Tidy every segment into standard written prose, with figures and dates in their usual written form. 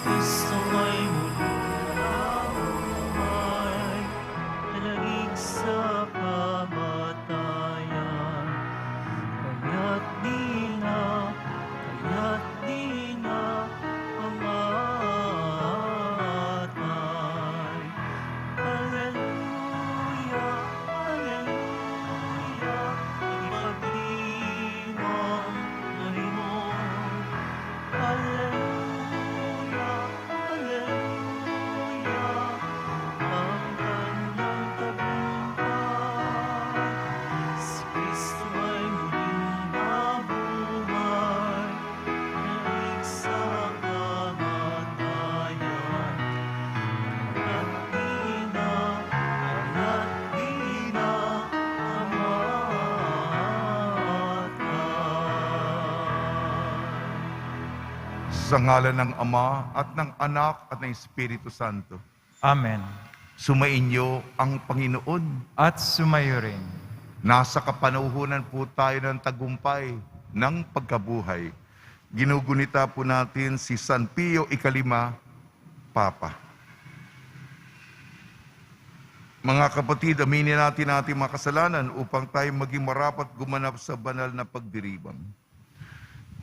Kristo ay muling nabuhay, nalagig sa kamatayan. Kaya't di na pamatay. Alleluia, alleluia, ipagdiwang Panginoon. Alleluia, alleluia, ang kanyang tagumpay. Si Kristo ay muling nabuhay, nalik sa kamatayan. At di na mamatay. Sa ngalan ng Ama at ng Anak at ng Espiritu Santo. Amen. Sumainyo ang Panginoon. At sumayo rin. Nasa kapanahunan po tayo ng tagumpay ng pagkabuhay. Ginugunita po natin si San Pio Ikalima, Papa. Mga kapatid, aminin natin ating mga kasalanan upang tayo maging marapat gumanap sa banal na pagdiriwang.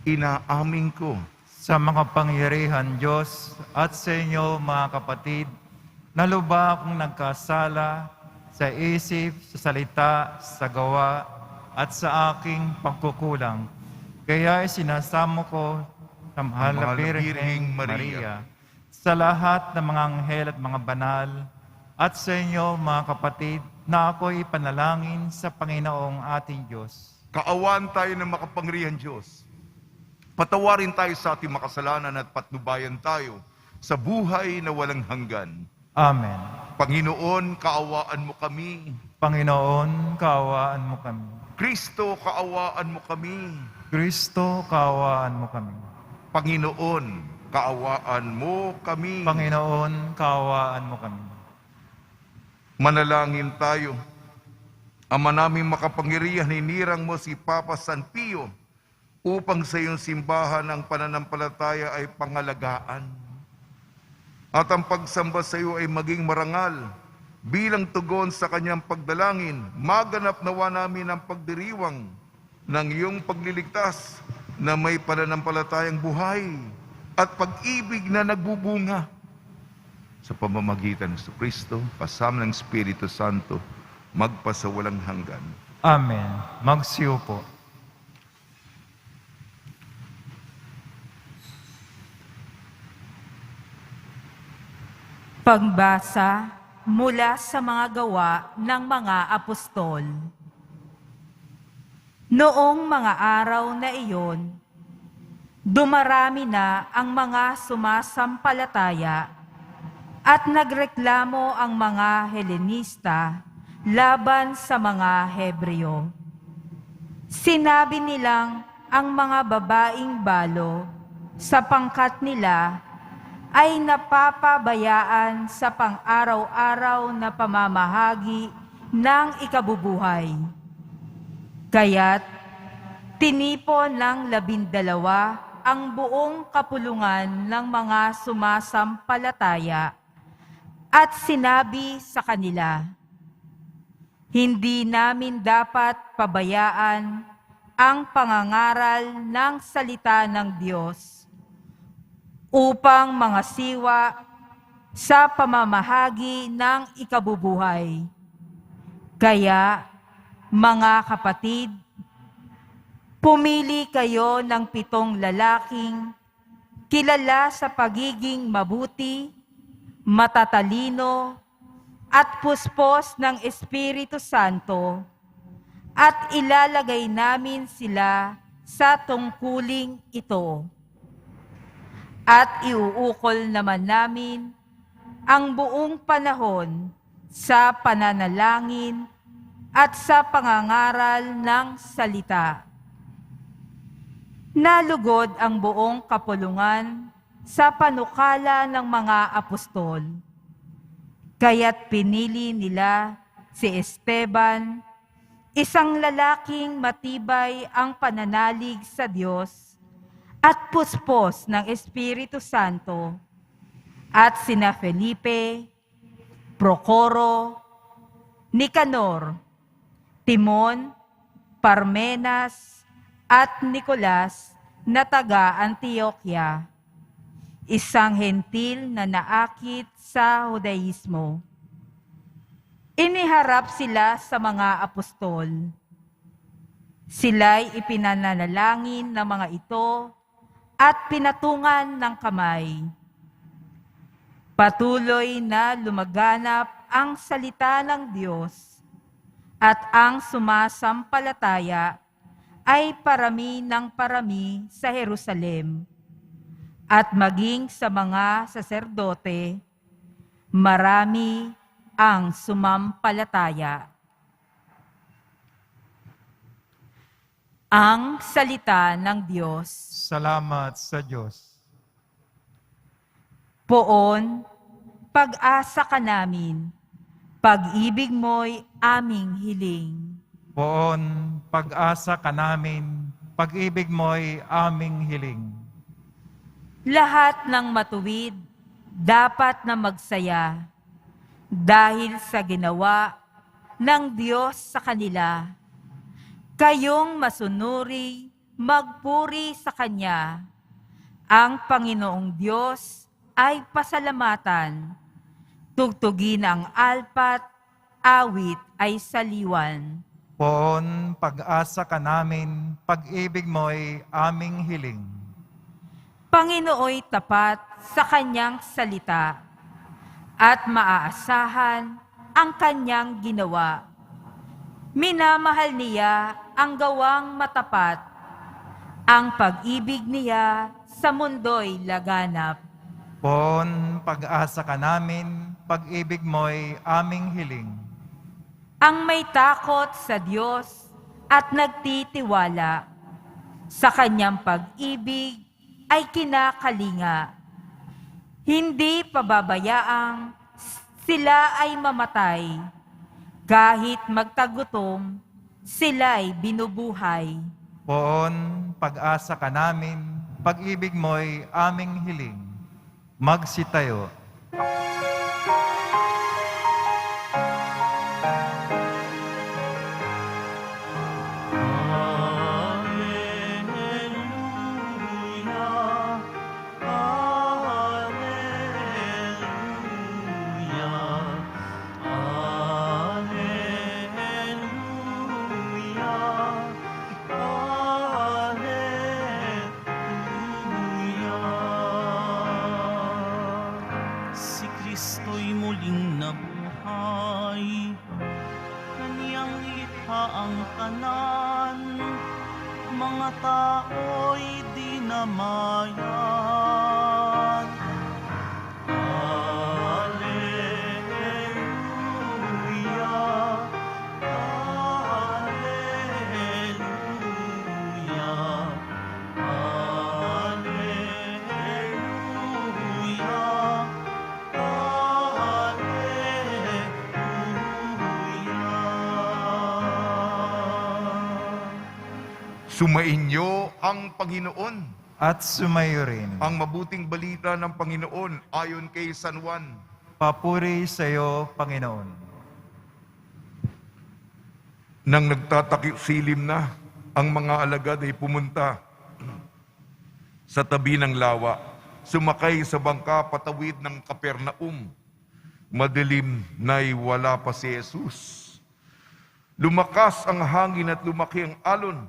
Inaamin ko Sa makapangyarihan Diyos at sa inyo mga kapatid, na lubha akong nagkasala sa isip, sa salita, sa gawa, at sa aking pagkukulang. Kaya isinasamo ko sa mahal na Birheng Maria, sa lahat ng mga anghel at mga banal, at sa inyo mga kapatid, na ako'y panalangin sa Panginoong ating Diyos. kaawaan tayo ng makapangyarihan Diyos. Patawarin tayo sa ating makasalanan at patnubayan tayo sa buhay na walang hanggan. Amen. Panginoon, kaawaan mo kami. Panginoon, kaawaan mo kami. Kristo, kaawaan mo kami. Kristo, kaawaan mo kami. Panginoon, kaawaan mo kami. Panginoon, kaawaan mo kami. Manalangin tayo. Ama naming makapangyarihan, hinirang mo si Papa San Pio upang sa iyong simbahan ang pananampalataya ay pangalagaan. At ang pagsamba sa iyo ay maging marangal. Bilang tugon sa kanyang pagdalangin, maganap nawa namin ang pagdiriwang ng iyong pagliligtas na may pananampalatayang buhay at pag-ibig na nagbubunga. Sa pamamagitan ng Kristo, kasama ng Espiritu Santo, magpasawalang hanggan. Amen. Magsiyo po. Pagbasa mula sa mga gawa ng mga apostol. Noong mga araw na iyon, dumarami na ang mga sumasampalataya at nagreklamo ang mga Helenista laban sa mga Hebreo. Sinabi nilang ang mga babaeng balo sa pangkat nila ay napapabayaan sa pang-araw-araw na pamamahagi ng ikabubuhay. Kaya't tinipon ng 12 ang buong kapulungan ng mga sumasampalataya at sinabi sa kanila, "Hindi namin dapat pabayaan ang pangangaral ng salita ng Diyos upang mga siwa sa pamamahagi ng ikabubuhay. Kaya, mga kapatid, pumili kayo ng 7 lalaking kilala sa pagiging mabuti, matatalino, at puspos ng Espiritu Santo, at ilalagay namin sila sa tungkuling ito. At iuukol naman namin ang buong panahon sa pananalangin at sa pangangaral ng salita. Nalugod ang buong kapulungan sa panukala ng mga apostol. Kaya't pinili nila si Esteban, isang lalaking matibay ang pananalig sa Diyos at puspos ng Espiritu Santo, at sina Felipe, Procoro, Nicanor, Timon, Parmenas, at Nicolas na taga Antioquia, isang hentil na naakit sa Judaismo. Iniharap sila sa mga apostol. Sila'y ipinanalangin ng mga ito at pinatungan ng kamay. Patuloy na lumaganap ang salita ng Diyos at ang sumasampalataya ay parami ng parami sa Jerusalem at maging sa mga saserdote, marami ang sumampalataya. Ang salita ng Diyos. Salamat sa Diyos. Poon, pag-asa ka namin, pag-ibig mo'y aming hiling. Poon, pag-asa ka namin, pag-ibig mo'y aming hiling. Lahat ng matuwid dapat na magsaya dahil sa ginawa ng Diyos sa kanila. Kayong masunuri, magpuri sa Kanya. Ang Panginoong Diyos ay pasalamatan. Tugtugin ang alpat, awit ay saliwan. Poon, pag-asa ka namin, pag-ibig mo'y aming hiling. Panginooy tapat sa Kanyang salita at maaasahan ang Kanyang ginawa. Minamahal niya ang gawang matapat, ang pag-ibig niya sa mundo'y laganap. Poon, pag-asa ka namin, pag-ibig mo'y aming hiling. Ang may takot sa Diyos at nagtitiwala sa Kanyang pag-ibig ay kinakalinga. Hindi pababayaang sila ay mamatay. Kahit magtagutom, sila'y binubuhay. Poon, pag-asa ka namin, pag-ibig mo'y aming hiling. Magsitayo. Alleluia, alleluia, alleluia. Si Kristo'y muling nabuhay, Kaniyang likha ang tanan, mga tao'y dinamayan. Alleluia, alleluia, alleluia, alleluia. Sumainyo ang Panginoon. At sumayo rin. Ang mabuting balita ng Panginoon ayon kay San Juan. Papuri sa iyo, Panginoon. Nang nagtatakip silim na, ang mga alagad ay pumunta sa tabi ng lawa, sumakay sa bangka patawid ng Kapernaum. Madilim na'y wala pa si Jesus. Lumakas ang hangin at lumaki ang alon.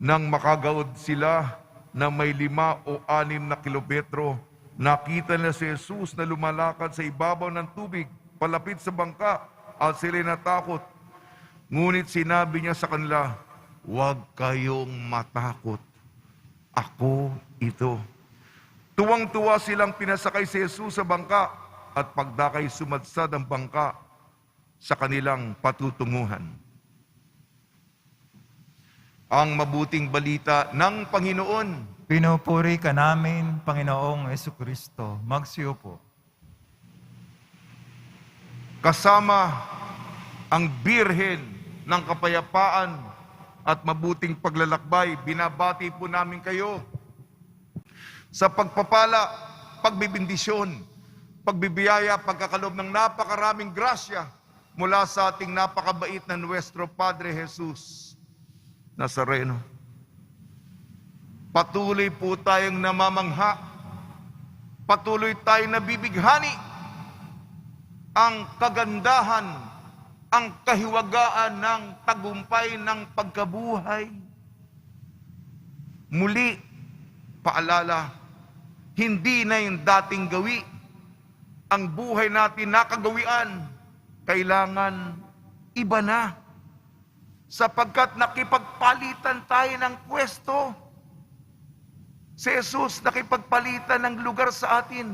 Nang makagaod sila na may 5 o 6 na kilometro, nakita na si Jesus na lumalakad sa ibabaw ng tubig, palapit sa bangka, at sila'y natakot. Ngunit sinabi niya sa kanila, "Huwag kayong matakot. Ako ito." Tuwang-tuwa silang pinasakay si Jesus sa bangka, at pagdakay sumadsad ang bangka sa kanilang patutunguhan. Ang mabuting balita ng Panginoon. Pinupuri ka namin, Panginoong Jesucristo. Magsiupo. Kasama ang Birhen ng Kapayapaan at mabuting paglalakbay, binabati po namin kayo sa pagpapala, pagbibindisyon pagbibiyaya, pagkakalob ng napakaraming grasya mula sa ating napakabait na Nuestro Padre Jesus Nazareno. Patuloy po tayong namamangha, patuloy tayong nabibighani ang kagandahan, ang kahiwagaan ng tagumpay ng pagkabuhay. Muli, paalala, hindi na yung dating gawi. Ang buhay natin nakagawian, kailangan iba na. Sapagkat nakipagpalitan tayo ng pwesto. Si Jesus nakipagpalitan ng lugar sa atin.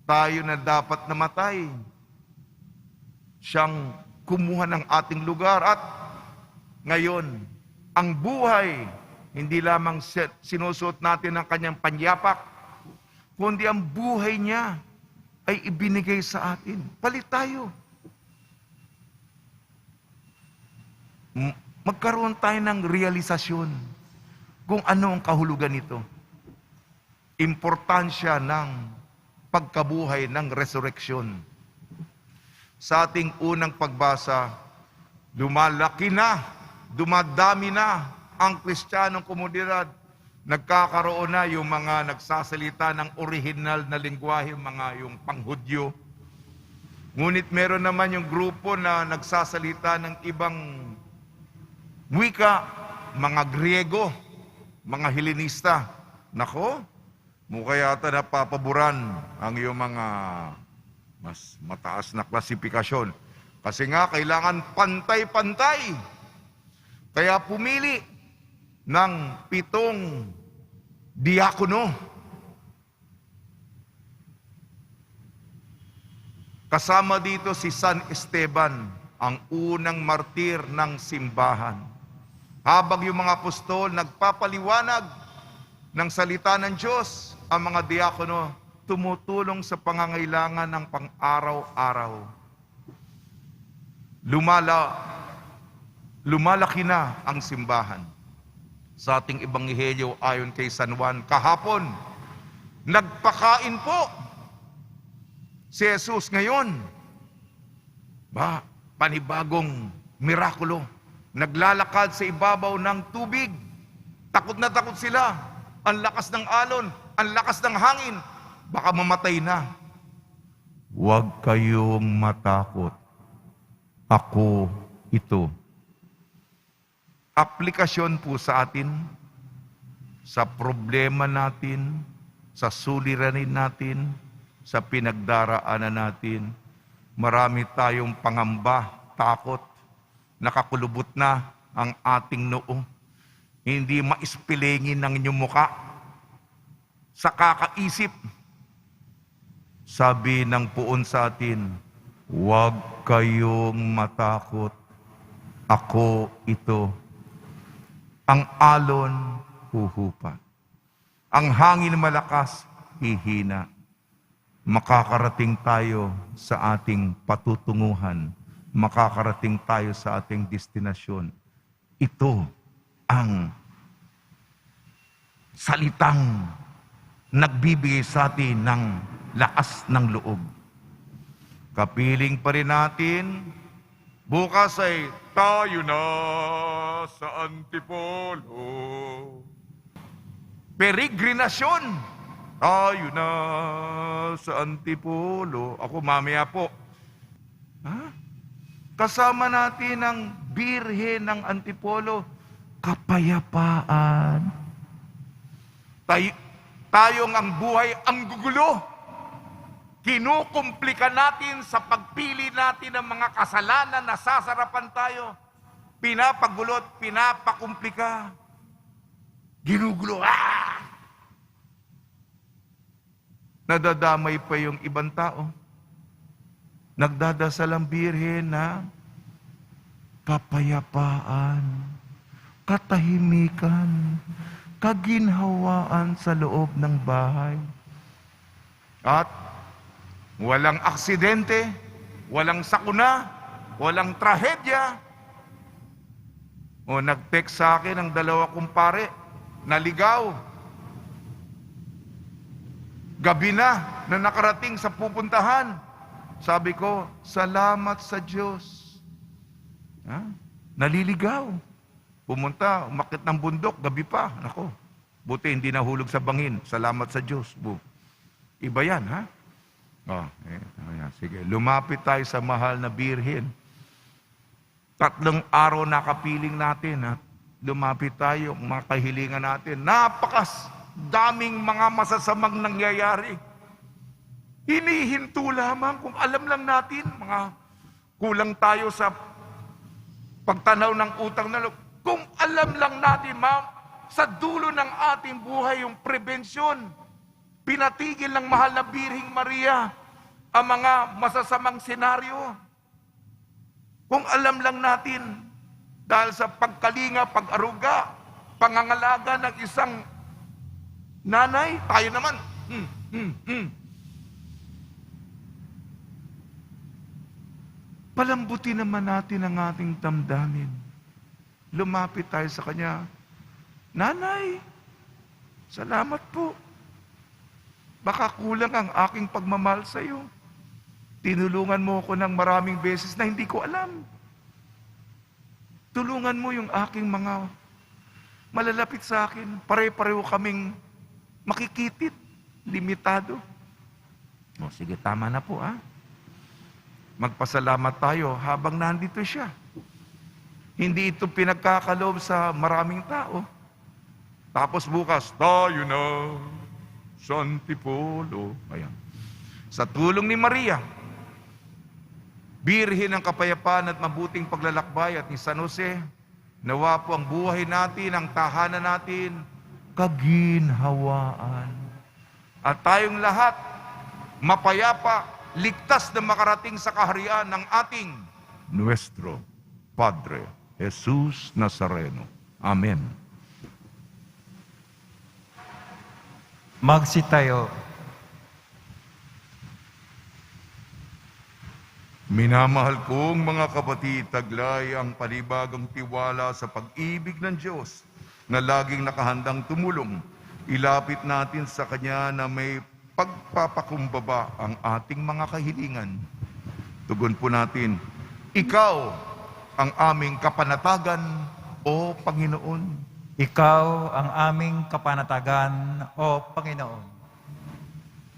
Tayo na dapat namatay. Siyang kumuha ng ating lugar. At ngayon, ang buhay, hindi lamang sinusuot natin ang kanyang panyapak, kundi ang buhay niya ay ibinigay sa atin. Palit tayo. Magkaroon tayo ng realisasyon kung ano ang kahulugan nito. Importansya ng pagkabuhay ng resurrection. Sa ating unang pagbasa, lumalaki na, dumadami na ang Kristiyanong komunidad. Nagkakaroon na yung mga nagsasalita ng original na lingwahe, mga yung panghudyo. Ngunit meron naman yung grupo na nagsasalita ng ibang wika, mga Griego, mga Helenista. Nako, mukha yata napapaboran ang iyong mga mas mataas na klasifikasyon. Kasi nga, kailangan pantay-pantay. Kaya pumili ng 7 diakono. Kasama dito si San Esteban, ang unang martir ng simbahan. Habang yung mga apostol nagpapaliwanag ng salita ng Diyos, ang mga diakono tumutulong sa pangangailangan ng pang-araw-araw. Lumalaki na ang simbahan. Sa ating ebanghelyo ayon kay San Juan, kahapon, nagpakain po si Jesus. Ngayon, panibagong mirakulo. Naglalakad sa ibabaw ng tubig. Takot na takot sila. Ang lakas ng alon, ang lakas ng hangin. Baka mamatay na. Huwag kayong matakot. Ako ito. Aplikasyon po sa atin, sa problema natin, sa suliranin natin, sa pinagdaraanan natin. Marami tayong pangamba, takot, nakakulubot na ang ating noo. Hindi maispilingin ng inyong muka. Sa kakaisip, sabi ng puon sa atin, huwag kayong matakot. Ako ito. Ang alon, huhupa. Ang hangin malakas, hihina. Makakarating tayo sa ating patutunguhan. Makakarating tayo sa ating destinasyon. Ito ang salitang nagbibigay sa atin ng lakas ng loob. Kapiling pa rin natin, bukas ay tayo na sa Antipolo. Peregrinasyon. Tayo na sa Antipolo. Ako mamaya po. Kasama natin ang Birhen ng Antipolo. Kapayapaan. Tayong ang buhay ang gugulo. Kinukumplika natin sa pagpili natin ng mga kasalanan na sasarapan tayo. Pinapagulot, pinapakumplika. Ginugulo. Nadadamay pa yung ibang tao. Nagdadasal ang Birhen na kapayapaan, katahimikan, kaginhawaan sa loob ng bahay. At walang aksidente, walang sakuna, walang trahedya. O nag-text sa akin ang 2 kong pare, naligaw. Gabi na nakarating sa pupuntahan. Sabi ko, salamat sa Diyos. Ha? Naliligaw. Pumunta, umakit ng bundok, gabi pa. Nako, buti hindi nahulog sa bangin. Salamat sa Diyos. Iba yan, ha? Ayan, sige. Lumapit tayo sa mahal na birhen. 3 araw nakapiling natin, ha? Lumapit tayo, mga kahilingan natin. Daming mga masasamang nangyayari. Hinihinto lamang kung alam lang natin, mga kulang tayo sa pagtanaw ng utang na loob. Kung alam lang natin, ma'am, sa dulo ng ating buhay yung prevensyon, pinatigil ng mahal na Birheng Maria ang mga masasamang senaryo. Kung alam lang natin, dahil sa pagkalinga, pag-aruga, pangangalaga ng isang nanay, tayo naman, palambutin naman natin ang ating damdamin. Lumapit tayo sa Kanya. Nanay, salamat po. Baka kulang ang aking pagmamahal sa iyo. Tinulungan mo ko ng maraming beses na hindi ko alam. Tulungan mo yung aking mga malalapit sa akin. Pare-pareho kaming makikitid, limitado. Sige, tama na po, Magpasalamat tayo habang nandito siya. Hindi ito pinagkakaloob sa maraming tao. Tapos bukas, tayo na sa Antipolo. Ayan. Sa tulong ni Maria, Birhen ng kapayapaan at mabuting paglalakbay at ni San Jose, nawa po ang buhay natin, ang tahanan natin, kaginhawaan. At tayong lahat, mapayapa, ligtas na makarating sa kaharian ng ating Nuestro Padre, Jesus Nazareno. Amen. Magsitayo. Minamahal kong mga kapatid, taglay ang panibagong tiwala sa pag-ibig ng Diyos na laging nakahandang tumulong. Ilapit natin sa Kanya na may pagpapakumbaba ang ating mga kahilingan. Tugon po natin, Ikaw ang aming kapanatagan, O Panginoon. Ikaw ang aming kapanatagan, O Panginoon.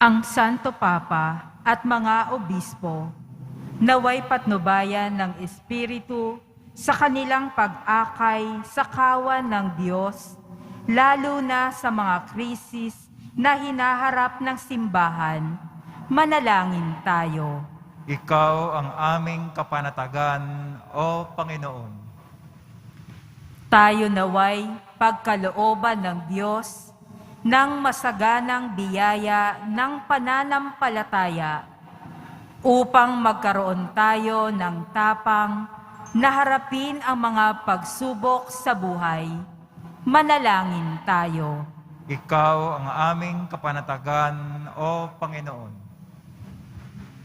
Ang Santo Papa at mga obispo, naway patnubayan ng Espiritu sa kanilang pag-akay sa kawan ng Diyos, lalo na sa mga krisis na hinaharap ng simbahan. Manalangin tayo. Ikaw ang aming kapanatagan, O Panginoon. Tayo naway pagkalooban ng Diyos ng masaganang biyaya ng pananampalataya upang magkaroon tayo ng tapang na harapin ang mga pagsubok sa buhay. Manalangin tayo. Ikaw ang aming kapanatagan, O Panginoon.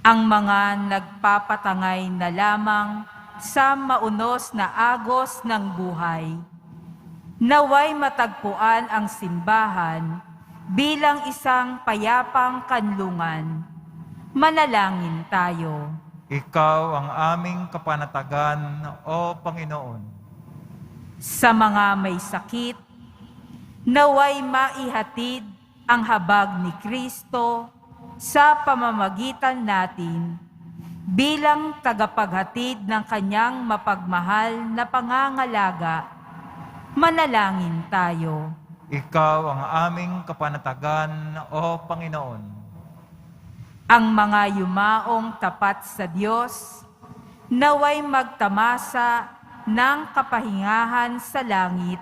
Ang mga nagpapatangay na lamang sa maunos na agos ng buhay, naway matagpuan ang simbahan bilang isang payapang kanlungan. Manalangin tayo. Ikaw ang aming kapanatagan, O Panginoon. Sa mga may sakit, naway maihatid ang habag ni Kristo sa pamamagitan natin bilang tagapaghatid ng Kanyang mapagmahal na pangangalaga. Manalangin tayo. Ikaw ang aming kapanatagan, O Panginoon. Ang mga yumaong tapat sa Diyos, naway magtamasa ng kapahingahan sa langit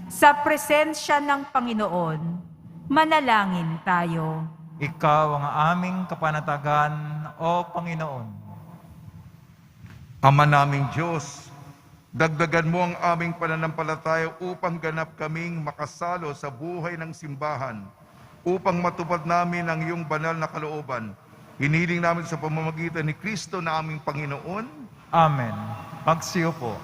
sa presensya ng Panginoon. Manalangin tayo. Ikaw ang aming kapanatagan, O Panginoon. Ama naming Diyos, dagdagan mo ang aming pananampalataya upang ganap kaming makasalo sa buhay ng simbahan, upang matupad namin ang iyong banal na kalooban. Hiniling namin sa pamamagitan ni Kristo na aming Panginoon. Amen. Magsiyo po.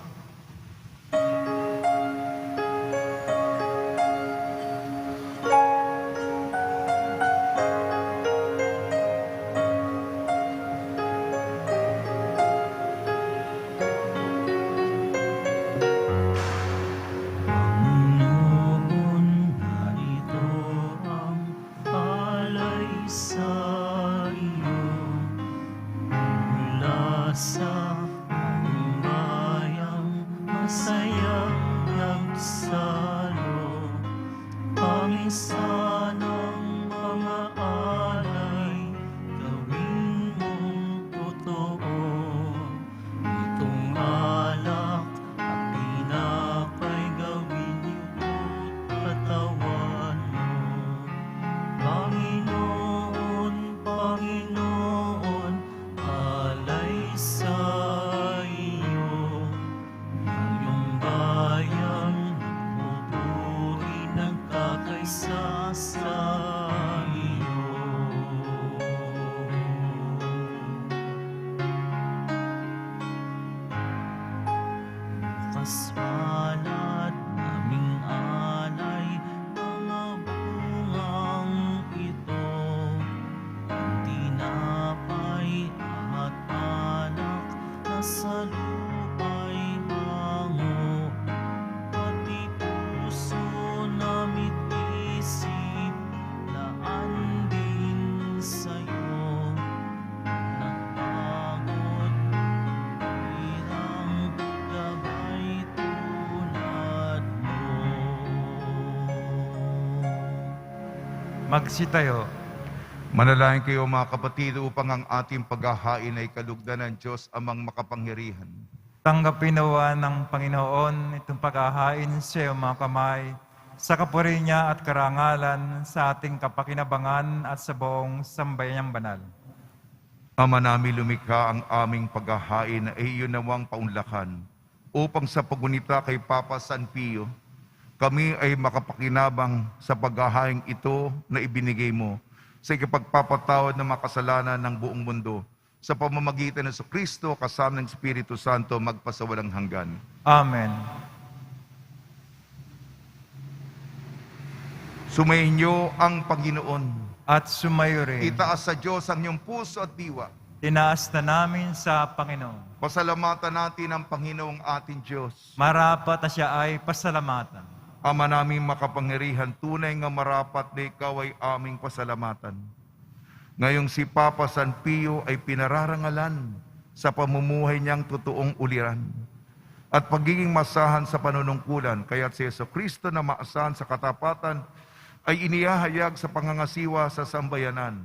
kaisa ng mga alay, gawin mong totoo. Itong alak at tinapay, gawin niyo't katawan mo. Panginoon, Panginoon, alay sa iyo. Ang iyong bayan pupuri nagkakaisa sa iyo. Kasmalad naming alay, mga bungang ito, ang tinapay at alak na sa lupa'y hango, pati puso namit isip, laan din sa'yo. Nagpagod, hirang gabay tulad mo. Magsitayo. Manalangin kayo mga kapatid upang ang ating paghahain ay kalugdan ng Diyos amang makapangyarihan. Tanggapin nawa ng Panginoon itong paghahain sa iyong mga kamay, sa kapuri niya at karangalan, sa ating kapakinabangan at sa buong sambayang banal. Ama namin lumikha, ang aming paghahain ay iyon nawang paunlakan upang sa pagunita kay Papa San Pio, kami ay makapakinabang sa paghahain ito na ibinigay mo sa ikapagpapatawad ng makasalanan ng buong mundo sa pamamagitan ng Kristo kasama ng Espiritu Santo magpasawalang hanggan. Amen. Sumayin niyo ang Panginoon. At sumayo rin. Itaas sa Diyos ang iyong puso at diwa. Tinaas na namin sa Panginoon. Pasalamatan natin ang Panginoong ating Diyos. Marapat na siya ay pasalamatan. Ama naming makapangyarihan, tunay nga marapat na ikaw ay aming pasalamatan. Ngayong si Papa San Pio ay pinararangalan sa pamumuhay niyang totoong uliran at pagiging masahan sa panunungkulan, kaya't si Jesucristo na maasahan sa katapatan ay inihahayag sa pangangasiwa sa sambayanan.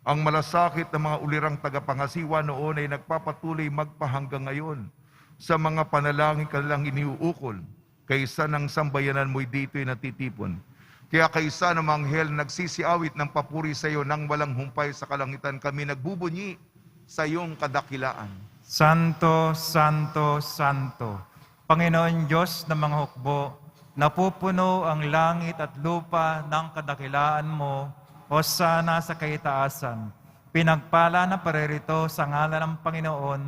Ang malasakit ng mga ulirang tagapangasiwa noon ay nagpapatuloy magpahanggang ngayon sa mga panalangin kanilang iniuukol. Kaysa ng sambayanan mo'y dito'y natitipon. Kaya kaysa ng mga anghel nagsisiawit ng papuri sa iyo nang walang humpay sa kalangitan, kami nagbubunyi sa iyong kadakilaan. Santo, Santo, Santo, Panginoon Diyos ng mga hukbo, napupuno ang langit at lupa ng kadakilaan mo, hosana sa kaitaasan. Pinagpala na paririto sa ngalan ng Panginoon,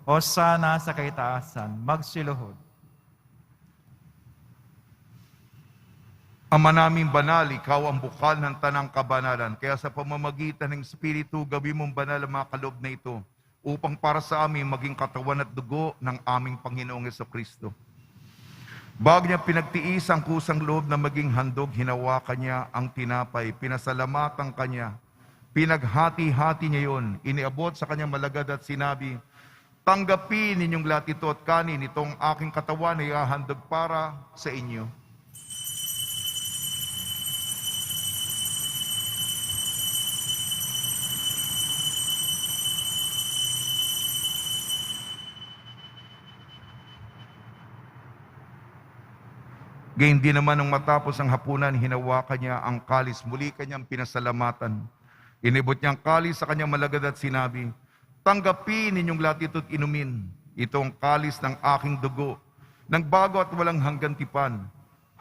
hosana sa kaitaasan. Magsiluhod. Ama naming banal, ikaw ang bukal ng tanang kabanalan. Kaya sa pamamagitan ng Espiritu, gawin mong banal ang mga kaloob na ito upang para sa amin maging katawan at dugo ng aming Panginoong Jesucristo. Bago niya pinagtiis ang kusang loob na maging handog, hinawakan niya ang tinapay, pinasalamatan kanya, pinaghati-hati niya yun, iniabot sa kanyang malagad at sinabi, tanggapin ninyong lahat ito at kanin, itong aking katawan ay ihahandog para sa inyo. Gayun din naman nung matapos ang hapunan, hinawakan niya ang kalis. Muli kanyang pinasalamatan. Inibot niya ang kalis sa kanyang malagad at sinabi, tanggapin ninyong lahat ito't inumin. Itong kalis ng aking dugo, ng bago at walang hanggan tipan.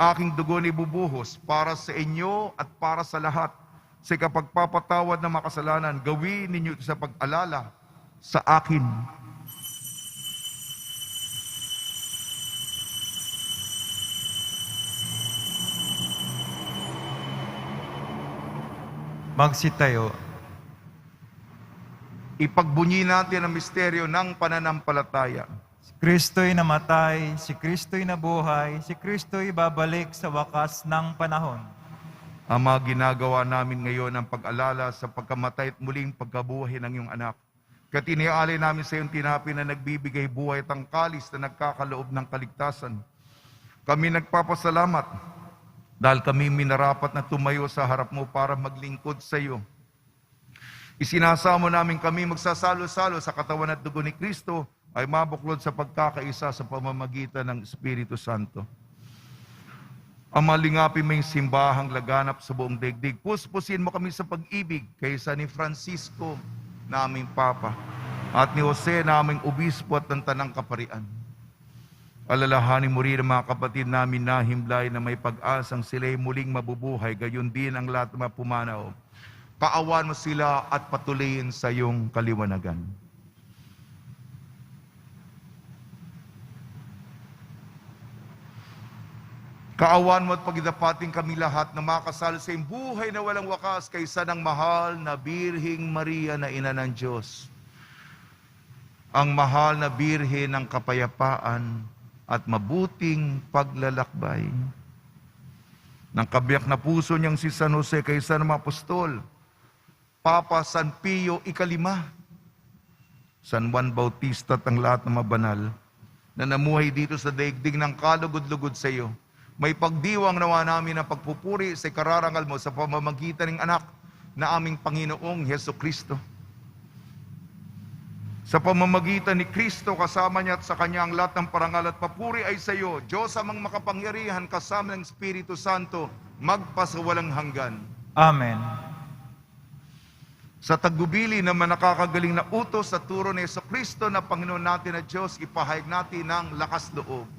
Aking dugo ni bubuhos para sa inyo at para sa lahat. Sa kapagpapatawad ng makasalanan, gawin ninyo ito sa pag-alala sa akin. Magsitayo. Ipagbunyi natin ang misteryo ng pananampalataya. Si Kristo'y namatay, si Kristo'y nabuhay, si Kristo'y babalik sa wakas ng panahon. Ama, ginagawa namin ngayon ang pag-alala sa pagkamatay at muling pagkabuhay ng iyong anak. Kaya tiniaalay namin sa iyong tinapay na nagbibigay buhay at ang kalis na nagkakaloob ng kaligtasan. Kami nagpapasalamat Dahil kami minarapat na tumayo sa harap mo para maglingkod sa iyo. Isinasamo namin kami magsasalo-salo sa katawan at dugo ni Kristo ay mabuklod sa pagkakaisa sa pamamagitan ng Espiritu Santo. Ang malingapin may simbahang laganap sa buong daigdig. Puspusin mo kami sa pag-ibig kaysa ni Francisco, naming Papa, at ni Jose, naming Obispo at ng Tanang Kaparian. Alalahanin mo rin ang mga kapatid namin na himlay na may pag-asang sila'y muling mabubuhay, gayon din ang lahat ng mga pumanaw. Kaawan mo sila at patuloyin sa iyong kaliwanagan. Kaawan mo at pagidapating kami lahat na makasal sa iyong buhay na walang wakas kaysa ng mahal na Birhing Maria na Ina ng Diyos. Ang mahal na Birhen ng kapayapaan at mabuting paglalakbay. Nang kabiyak na puso niyang si San Jose kaysa ng mga apostol, Papa San Pio Ikalima, San Juan Bautista at ang lahat ng mabanal na namuhay dito sa daigdig ng kalugod-lugod sa iyo, may pagdiwang nawa namin ang pagpupuri sa kararangal mo sa pamamagitan ng anak na aming Panginoong Heso Kristo. Sa pamamagitan ni Kristo, kasama niya at sa Kanya ang lahat ng parangal at papuri ay sa iyo, Diyos amang makapangyarihan kasama ng Espiritu Santo, magpasawalang hanggan. Amen. Sa tagbubili ng nakakagaling na utos sa turo ni Heso Kristo na Panginoon natin at Diyos, ipahayag natin ng lakas loob.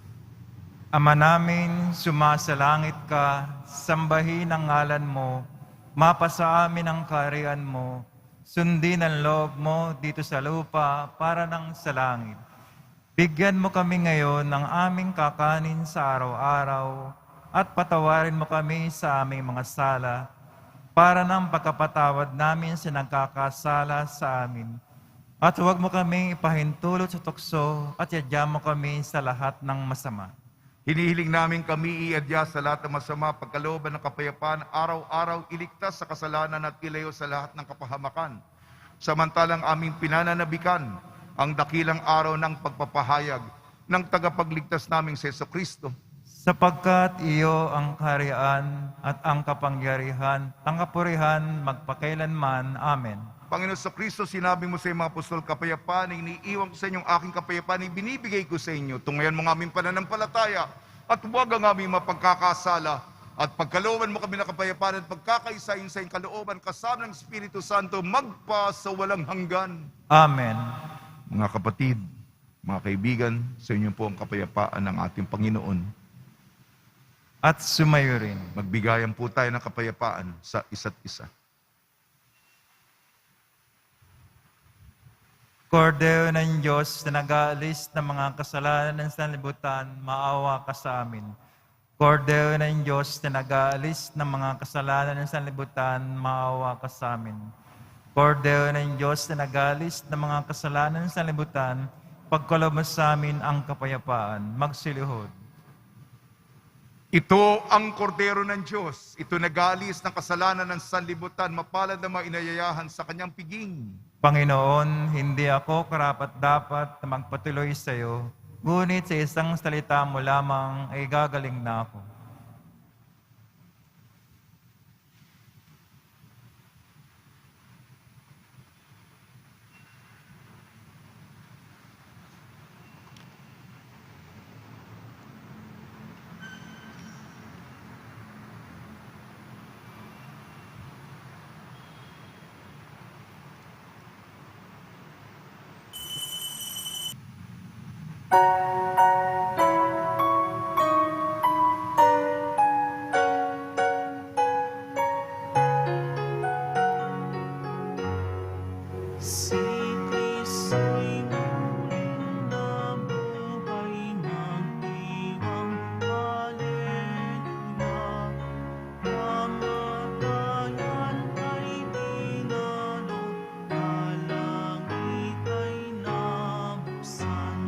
Ama namin, sumasalangit ka, sambahin ang ngalan mo, mapasa amin ang kaharian mo, sundin ang loob mo dito sa lupa para nang sa langit. Bigyan mo kami ngayon ng aming kakanin sa araw-araw at patawarin mo kami sa aming mga sala para nang pagkapatawad namin sa nagkakasala sa amin. At huwag mo kaming ipahintulot sa tukso at yadya mo kami sa lahat ng masama. Hinihiling namin kami iadya sa lahat ng masama, pagkalooban ng kapayapaan, araw-araw iligtas sa kasalanan at ilayo sa lahat ng kapahamakan. Samantalang aming pinananabikan ang dakilang araw ng pagpapahayag ng tagapagligtas naming si Heso Kristo. Sapagkat iyo ang kaharian at ang kapangyarihan, ang kapurihan magpakailanman. Amen. Panginoon sa Kristo, sinabi mo sa mga apostol, kapayapaan ay iniiwan ko sa inyong aking kapayapaan ay binibigay ko sa inyo. Tungayan mo ng aming pananampalataya at huwag ang aming mapagkakasala. At pagkalooban mo kami ng kapayapaan at pagkakaisayin sa iyong kalooban kasama ng Espiritu Santo magpa sa walang hanggan. Amen. Mga kapatid, mga kaibigan, sa inyo po ang kapayapaan ng ating Panginoon. At sumayo rin. Magbigayan po tayo ng kapayapaan sa isa't isa. Kordero ng Diyos na nag-aalis ng mga kasalanan ng sanlibutan, maawa ka sa amin. Kordero ng Diyos na nag-aalis ng mga kasalanan ng sanlibutan, maawa ka sa amin. Kordero ng Diyos na nag-aalis ng mga kasalanan ng sanlibutan, pagkaloob mo sa amin ang kapayapaan. Magsilihod. Ito ang kordero ng Diyos. Ito nag-aalis ng kasalanan ng sanlibutan, mapalad na mga inayayahan sa kanyang piging. Panginoon, hindi ako karapat-dapat na magpatuloy sa iyo, ngunit sa isang salita mo lamang ay gagaling na ako. Si Kristo'y muling nabuhay, magdiwang haleluya. Mga bayan ay pinalo, langit ay nabuksan.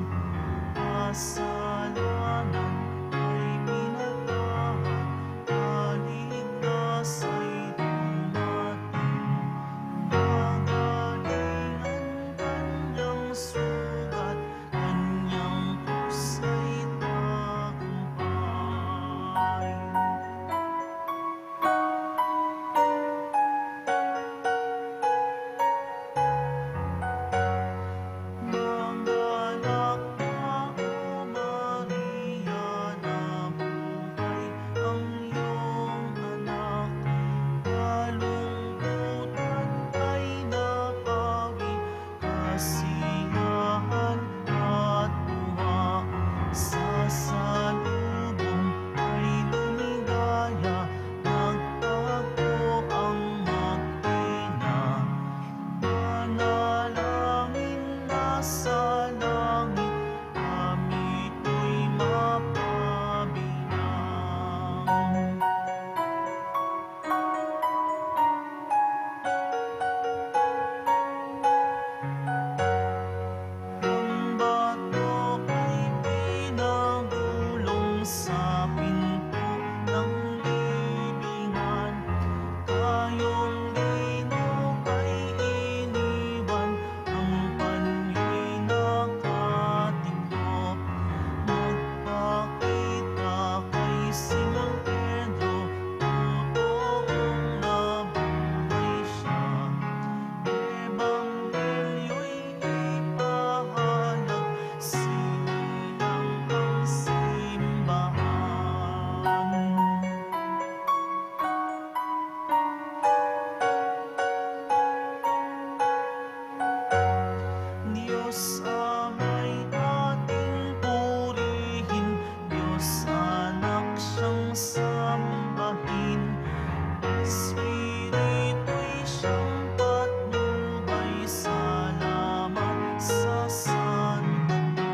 Espiritu'y siyang patnubay, salamat sa santo.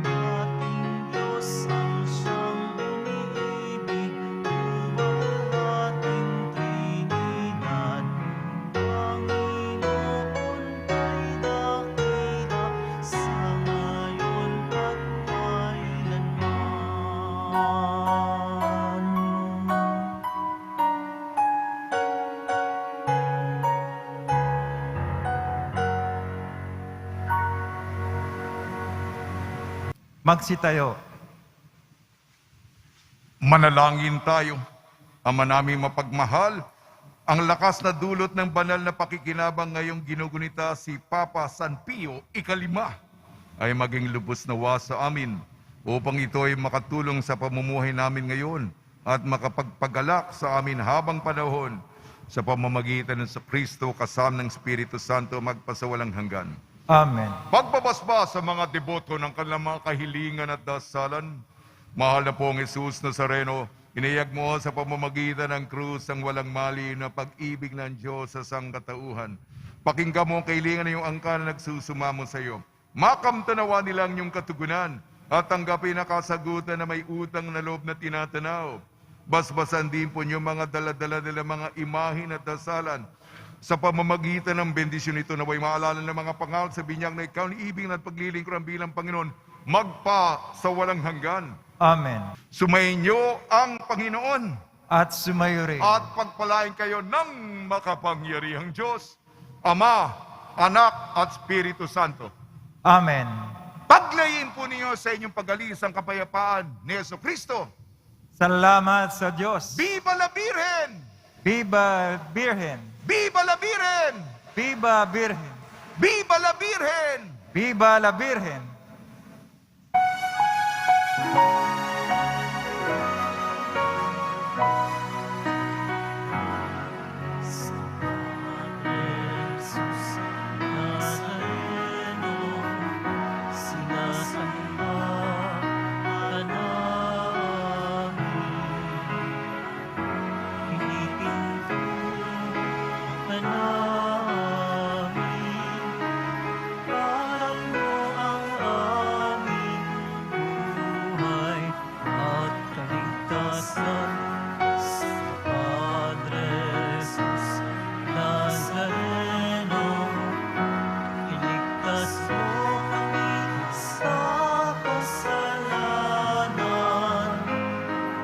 Ating Diyos ang siyang iniibig, luwalhating Trinidad. Panginoon kay dakila sa ngayon at kailanman. Magsitayo. Manalangin tayo. Ama naming mapagmahal, ang lakas na dulot ng banal na pakikinabang ngayong ginugunita si Papa San Pio ika-5 ay maging lubos nawa sa amin upang ito ay makatulong sa pamumuhay namin ngayon at makapagpagalak sa amin habang panahon sa pamamagitan ng sa Kristo kasama ng Espiritu Santo magpasawalang hanggan. Amen. Pagbabasba sa mga deboto ng kanilang mga kahilingan at dasalan, mahal na pong Jesus Nazareno, inayag mo sa pamamagitan ng krus ang walang mali na pag-ibig ng Diyos sa sangkatauhan. Pakinggan mo ang kahilingan ng iyong angkan na nagsusumamo sa iyo. Makamtanawa nilang iyong katugunan at tanggapin na kasagutan na may utang na loob na tinatanaw. Basbasan din po niyo mga daladala nila mga imahin at dasalan. Sa pamamagitan ng bendisyon ito, naway maalala ng mga pangako sa binyag na ikaw ni ibig at paglilingkuran bilang Panginoon, magpa sa walang hanggan. Amen. Sumayin niyo ang Panginoon At sumayo rin. at pagpalain kayo ng makapangyarihang Diyos, Ama, Anak at Espiritu Santo. Amen. Paglayin po niyo sa inyong pag-alis ang kapayapaan ni Jesucristo. Salamat sa Diyos. Viva la Virgen! Viva Virgen! Viva la Virgen! Viva Virgen! Viva la Virgen! Viva la Virgen! Jesus Nazareno, sinasamba ka namin. Pinipinto ka namin. Parang mo ang aming buhay at kaligtasan. Si Padre Jesus Nazareno, iligtas mo kami sa kasalanan.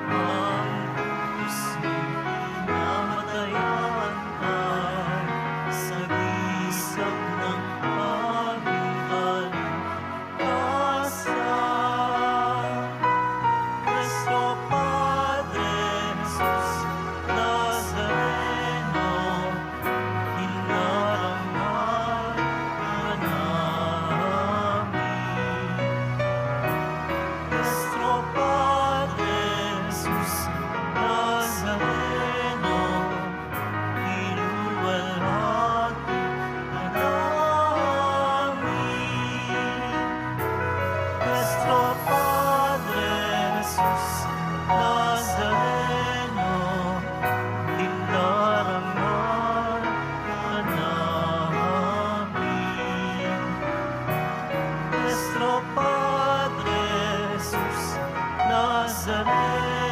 Ang krus niyong pinamatayan ay sagisag ng aming kaligtasan. Nuestro Padre Jesus Nazareno, inarangal ka namin. Nuestro Padre Jesus Nazareno, iluwalhati ka namin. Nuestro Padre Jesus Nazareno, inarangal ka namin. Nuestro Padre Jesus Nazareno,